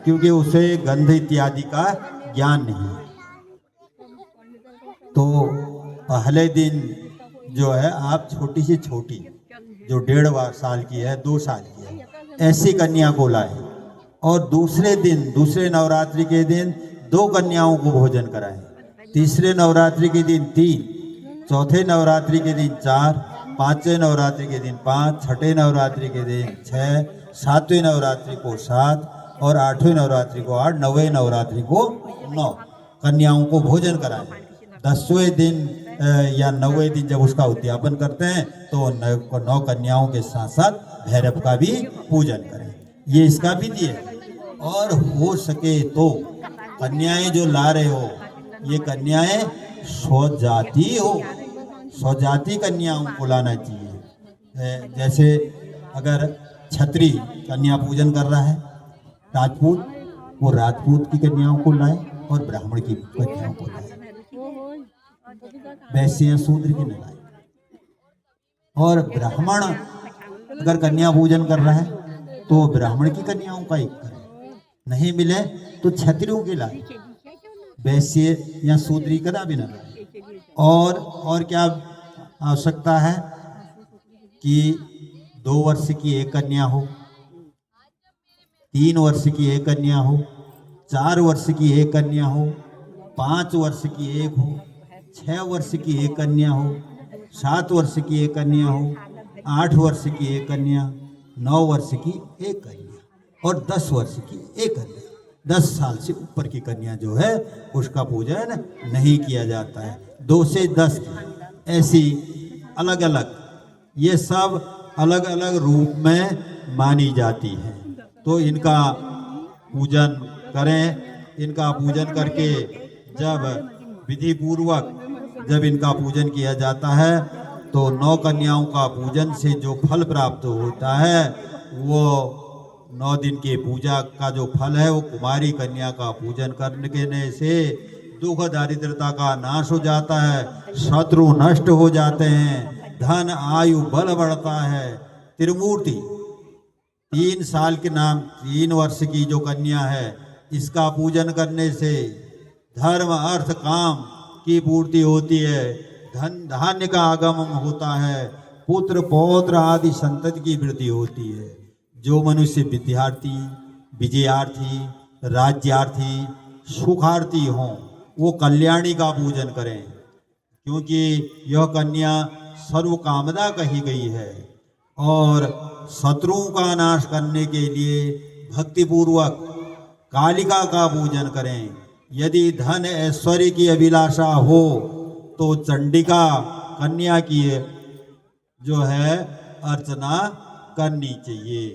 क्योंकि उसे गंध इत्यादि का ज्ञान नहीं है। तो पहले दिन जो है आप छोटी से छोटी, जो 1.5 साल की है, 2 साल की है, ऐसी कन्या को लाएं और दूसरे दिन, दूसरे नवरात्रि के दिन 2 कन्याओं को भोजन कराएं, तीसरे नवरात्रि के दिन 3, चौथे नवरात्रि के दिन 4, पांचवें नवरात्रि के दिन 5, छठे नवरात्रि के दिन 6, सातवें नवरात्रि को 7 और 8वें नवरात्रि को 8, 9वें नवरात्रि को 9 कन्याओं को भोजन कराएं। 10वें दिन या 9वें दिन जब उसका उद्यापन करते हैं तो 9 कन्याओं के साथ साथ भैरव का भी पूजन करें। ये इसका विधि है। और हो सके तो कन्याएं जो ला रहे हो, ये कन्याएं स्वजाति हो, स्वजाति कन्याओं को लाना चाहिए। जैसे अगर क्षत्रिय कन्या पूजन कर रहा है, राजपूत, वो राजपूत की कन्याओं को लाए और ब्राह्मण की कन्याओं को लाए, वैश्य शूद्र की न लाए। और ब्राह्मण अगर कन्या पूजन कर रहा है तो ब्राह्मण की कन्याओं का एक करे, नहीं मिले तो क्षत्रियों की लाए, वैश्य या शूद्री का भी न लाए। और क्या आवश्यकता है कि 2 वर्ष की एक कन्या हो, 3 वर्ष की एक कन्या हो, 4 वर्ष की एक कन्या हो, 5 वर्ष की एक हो, 6 वर्ष की एक कन्या हो, 7 वर्ष की एक कन्या हो, 8 वर्ष की एक कन्या, 9 वर्ष की एक कन्या और 10 वर्ष की एक कन्या। 10 साल से ऊपर की कन्या जो है उसका पूजन नहीं किया जाता है। 2 से 10 ऐसी अलग अलग, ये सब अलग अलग रूप में मानी जाती है। तो इनका पूजन करें। इनका पूजन करके जब विधि पूर्वक जब इनका पूजन किया जाता है तो 9 कन्याओं का पूजन से जो फल प्राप्त होता है वो 9 दिन की पूजा का जो फल है वो कुमारी कन्या का पूजन करने से दुख दारिद्रता का नाश हो जाता है, शत्रु नष्ट हो जाते हैं, धन आयु बल बढ़ता है। त्रिमूर्ति 3 साल के नाम 3 वर्ष की जो कन्या है, इसका पूजन करने से धर्म अर्थ काम की पूर्ति होती है, धन धान्य का आगमन होता है, पुत्र पौत्र आदि संतति की वृद्धि होती है। जो मनुष्य विद्यार्थी, विजयार्थी, राज्यार्थी, सुखार्थी हों वो कल्याणी का पूजन करें, क्योंकि यह कन्या सर्व कामदा कही गई है। और शत्रुओं का नाश करने के लिए भक्तिपूर्वक कालिका का पूजन करें। यदि धन ऐश्वर्य की अभिलाषा हो तो चंडिका कन्या की जो है अर्चना करनी चाहिए।